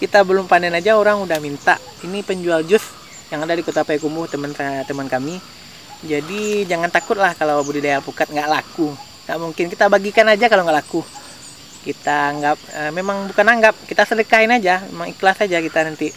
Kita belum panen aja orang udah minta. Ini penjual jus yang ada di Kota Payakumbuh, teman kami. Jadi jangan takut lah kalau budidaya alpukat nggak laku. Nggak mungkin, kita bagikan aja kalau nggak laku. Kita anggap, memang bukan anggap, kita sedekahin aja, memang ikhlas aja kita nanti.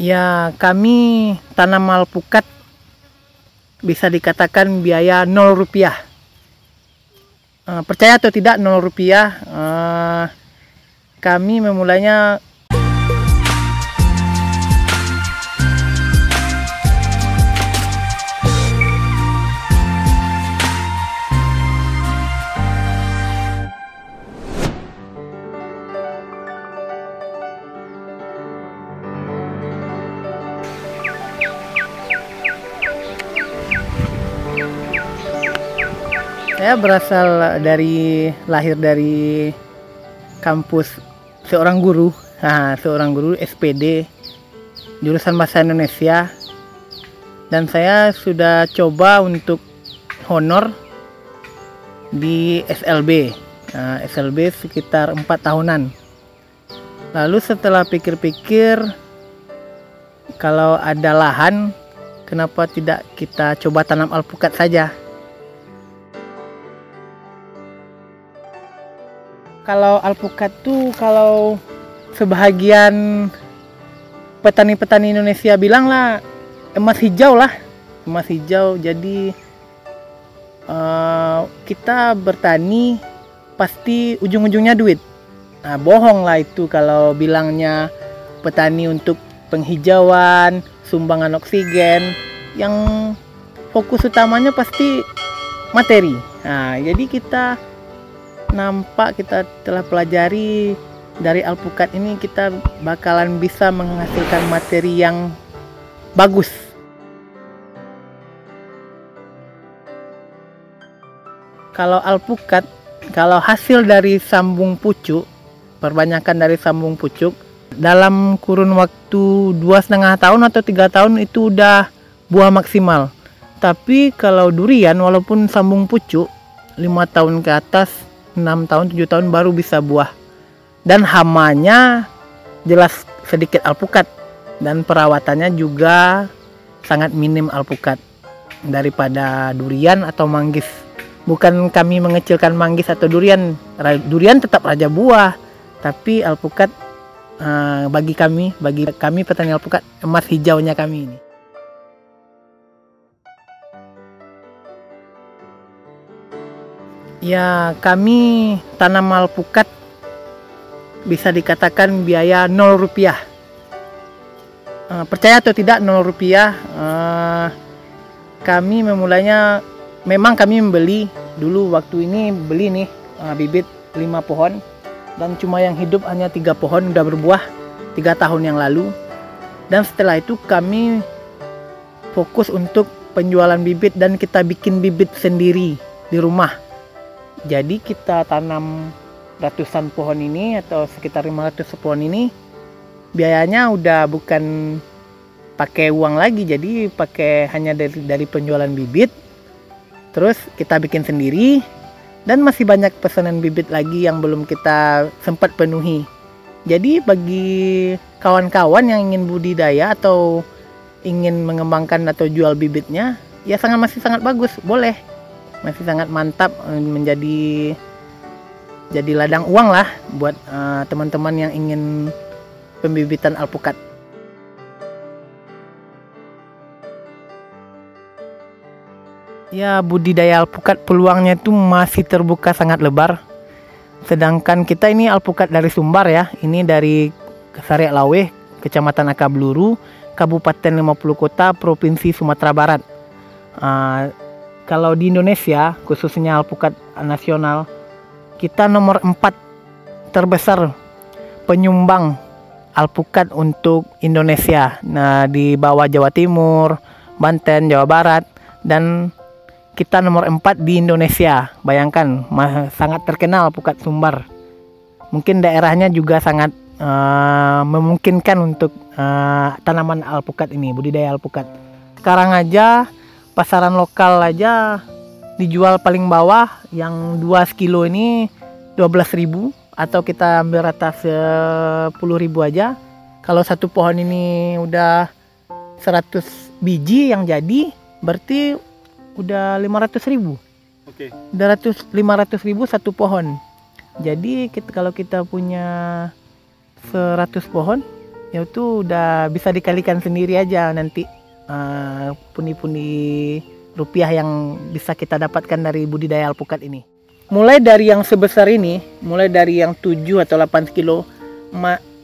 Ya, kami tanam alpukat bisa dikatakan biaya 0 rupiah. Percaya atau tidak 0 rupiah, kami memulainya saya berasal lahir dari kampus seorang guru SPD jurusan Bahasa Indonesia, dan saya sudah coba untuk honor di SLB. SLB sekitar 4 tahunan. Lalu setelah pikir-pikir, kalau ada lahan, kenapa tidak kita coba tanam alpukat saja? Kalau alpukat tuh, kalau sebahagian petani-petani Indonesia bilang lah, emas hijau lah, emas hijau. Jadi kita bertani pasti ujung-ujungnya duit. Nah, bohong lah itu kalau bilangnya petani untuk penghijauan, sumbangan oksigen. Yang fokus utamanya pasti materi. Nah, jadi kita telah pelajari dari alpukat ini, kita bakalan bisa menghasilkan materi yang bagus. Kalau alpukat, kalau hasil dari sambung pucuk, perbanyakan dari sambung pucuk, dalam kurun waktu 2,5 tahun atau 3 tahun itu udah buah maksimal. Tapi kalau durian, walaupun sambung pucuk 5 tahun ke atas, 6 tahun, 7 tahun baru bisa buah. Dan hamanya jelas sedikit alpukat, dan perawatannya juga sangat minim alpukat daripada durian atau manggis. Bukan kami mengecilkan manggis atau durian. Durian tetap raja buah, tapi alpukat bagi kami petani alpukat, emas hijaunya kami ini. Ya, kami tanam alpukat bisa dikatakan biaya 0 rupiah. Percaya atau tidak 0 rupiah, kami memulainya, memang kami membeli dulu, waktu ini beli nih bibit 5 pohon, dan cuma yang hidup hanya 3 pohon, udah berbuah 3 tahun yang lalu. Dan setelah itu kami fokus untuk penjualan bibit, dan kita bikin bibit sendiri di rumah. Jadi kita tanam ratusan pohon ini, atau sekitar 500 pohon ini, biayanya udah bukan pakai uang lagi, jadi pakai hanya dari penjualan bibit. Terus kita bikin sendiri, dan masih banyak pesanan bibit lagi yang belum kita sempat penuhi. Jadi bagi kawan-kawan yang ingin budidaya atau ingin mengembangkan atau jual bibitnya, ya masih sangat bagus, boleh. Masih sangat mantap, menjadi ladang uang lah buat teman-teman yang ingin pembibitan alpukat. Ya, budidaya alpukat peluangnya itu masih terbuka sangat lebar. Sedangkan kita ini alpukat dari Sumbar ya, ini dari Sariak Laweh, Kecamatan Akabluru, Kabupaten 50 Kota, Provinsi Sumatera Barat. Kalau di Indonesia, khususnya alpukat nasional, kita nomor 4 terbesar penyumbang alpukat untuk Indonesia. Nah, di bawah Jawa Timur, Banten, Jawa Barat, dan kita nomor 4 di Indonesia. Bayangkan, sangat terkenal alpukat Sumbar. Mungkin daerahnya juga sangat memungkinkan untuk tanaman alpukat ini, budidaya alpukat. Sekarang aja pasaran lokal aja dijual paling bawah yang 2 kilo ini 12.000, atau kita ambil rata 10.000 aja Kalau satu pohon ini udah 100 biji yang jadi, berarti udah 500.000. Oke. Udah 500.000 satu pohon. Jadi kalau kita punya 100 pohon, ya itu udah bisa dikalikan sendiri aja nanti pundi-pundi rupiah yang bisa kita dapatkan dari budidaya alpukat ini. Mulai dari yang sebesar ini, mulai dari yang 7 atau 8 kilo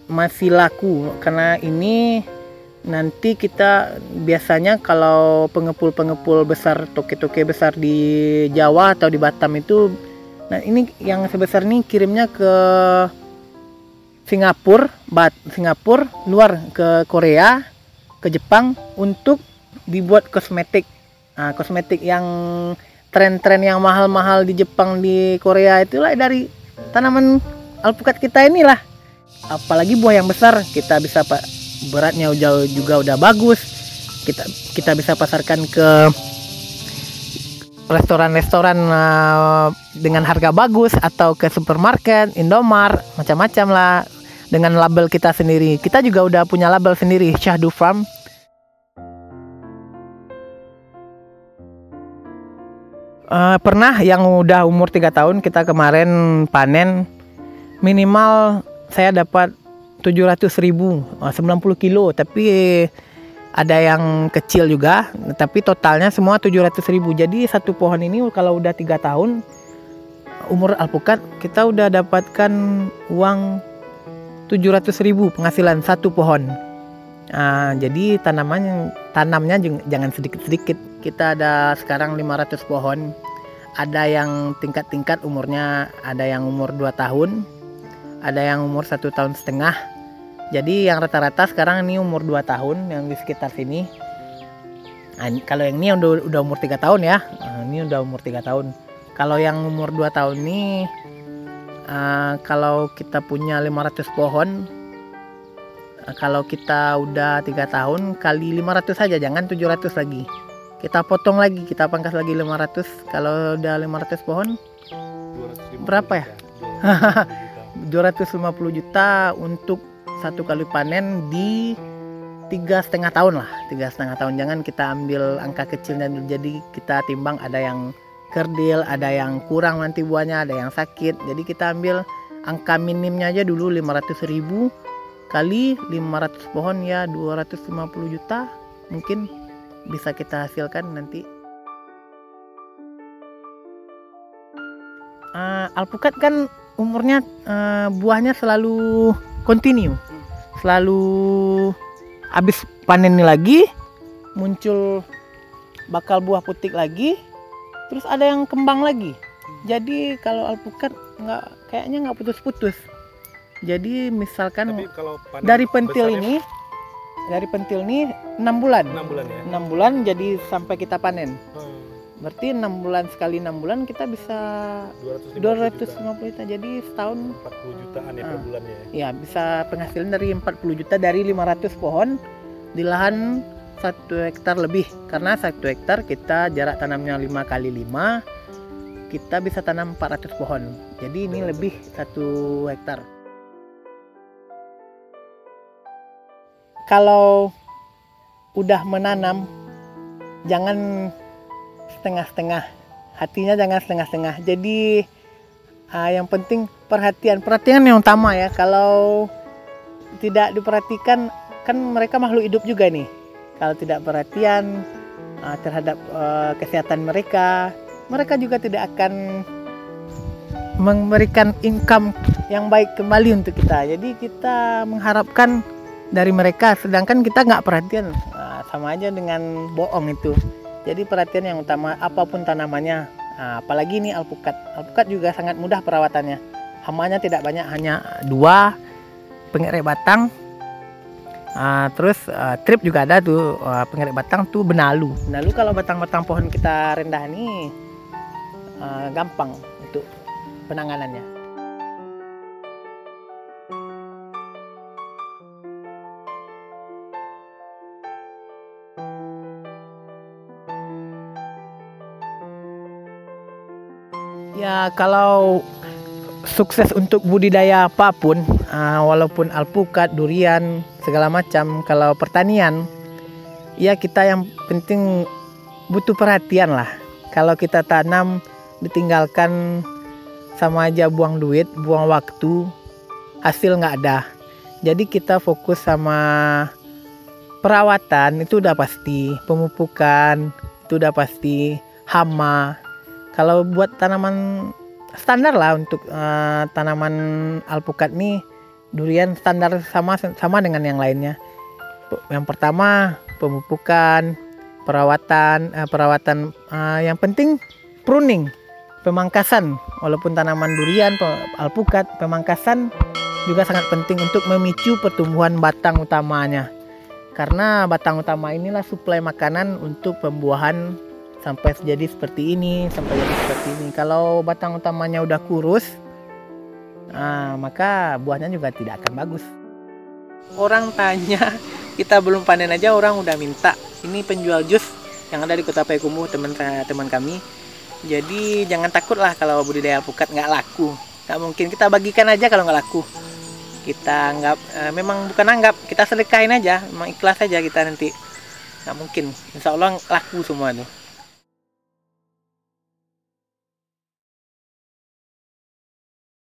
masih laku, karena ini nanti kita biasanya kalau pengepul-pengepul besar, toke-toke besar di Jawa atau di Batam itu, nah ini yang sebesar ini kirimnya ke Singapura, luar ke Korea, ke Jepang untuk dibuat kosmetik. Nah, kosmetik yang tren-tren yang mahal-mahal di Jepang, di Korea itulah dari tanaman alpukat kita inilah. Apalagi buah yang besar, kita bisa beratnya juga udah bagus. Kita bisa pasarkan ke restoran-restoran dengan harga bagus, atau ke supermarket, Indomaret, macam-macam lah, dengan label kita sendiri. Kita juga udah punya label sendiri, Syahdu Farm. Pernah yang udah umur 3 tahun kita kemarin panen, minimal saya dapat 700.000, 90 kilo, tapi ada yang kecil juga, tapi totalnya semua 700.000. Jadi satu pohon ini kalau udah 3 tahun umur alpukat, kita udah dapatkan uang 700.000 penghasilan satu pohon. Jadi tanamnya jangan sedikit-sedikit. Kita ada sekarang 500 pohon. Ada yang tingkat-tingkat umurnya, ada yang umur 2 tahun, ada yang umur 1,5 tahun. Jadi yang rata-rata sekarang ini umur 2 tahun yang di sekitar sini. Kalau yang ini udah umur 3 tahun ya. Ini udah umur 3 tahun. Kalau yang umur 2 tahun ini, kalau kita punya 500 pohon, kalau kita udah 3 tahun kali 500 saja, jangan 700 lagi. Kita potong lagi, kita pangkas lagi 500. Kalau udah 500 pohon, berapa ya? 250 juta untuk satu kali panen di 3,5 tahun lah. 3,5 tahun. Jangan kita ambil angka kecilnya, jadi kita timbang ada yang kerdil, ada yang kurang nanti buahnya, ada yang sakit. Jadi kita ambil angka minimnya aja dulu, 500.000 kali 500 pohon, ya 250 juta mungkin bisa kita hasilkan nanti. Alpukat kan umurnya, buahnya selalu continue, selalu habis panen ini lagi muncul bakal buah putik lagi, terus ada yang kembang lagi. Jadi kalau alpukat kayaknya nggak putus-putus. Jadi misalkan dari pentil ini 6 bulan. 6 bulan ya. 6 bulan jadi sampai kita panen. Berarti 6 bulan sekali 6 bulan kita bisa 250 juta. Jadi setahun 40 jutaan ya per bulan ya. Ya, bisa penghasilan dari 40 juta dari 500 pohon di lahan 1 hektar lebih. Karena 1 hektar kita jarak tanamnya 5 kali 5, kita bisa tanam 400 pohon. Jadi ini lebih 1 hektar. Kalau udah menanam, jangan setengah-setengah, hatinya jangan setengah-setengah. Jadi yang penting perhatian yang utama ya. Kalau tidak diperhatikan, kan mereka makhluk hidup juga nih. Kalau tidak perhatian terhadap kesehatan mereka juga tidak akan memberikan income yang baik kembali untuk kita. Jadi kita mengharapkan dari mereka, sedangkan kita nggak perhatian, sama aja dengan bohong itu. Jadi perhatian yang utama apapun tanamannya, apalagi ini alpukat. Alpukat juga sangat mudah perawatannya. Hamanya tidak banyak, hanya 2, pengerek batang, terus trip juga ada tuh, pengerek batang tuh benalu. Benalu kalau batang-batang pohon kita rendah ini gampang untuk penanganannya. Ya, kalau sukses untuk budidaya apapun, walaupun alpukat, durian, segala macam. Kalau pertanian, ya kita yang penting butuh perhatian lah. Kalau kita tanam ditinggalkan, sama aja buang duit, buang waktu, hasil nggak ada. Jadi kita fokus sama perawatan, itu udah pasti, pemupukan itu udah pasti, hama. Kalau buat tanaman standar lah, untuk tanaman alpukat nih, durian standar sama dengan yang lainnya. Yang pertama pemupukan, perawatan yang penting pruning, pemangkasan. Walaupun tanaman durian, alpukat, pemangkasan juga sangat penting untuk memicu pertumbuhan batang utamanya. Karena batang utama inilah suplai makanan untuk pembuahan sampai jadi seperti ini, Kalau batang utamanya udah kurus, maka buahnya juga tidak akan bagus. Orang tanya, kita belum panen aja orang udah minta. Ini penjual jus yang ada di Kota Payakumbuh, teman kami. Jadi jangan takut lah kalau budidaya alpukat nggak laku. Nggak mungkin, kita bagikan aja kalau nggak laku. Kita anggap, memang bukan anggap, kita sedekahin aja, memang ikhlas aja kita nanti. Nggak mungkin, insya Allah laku semua tuh.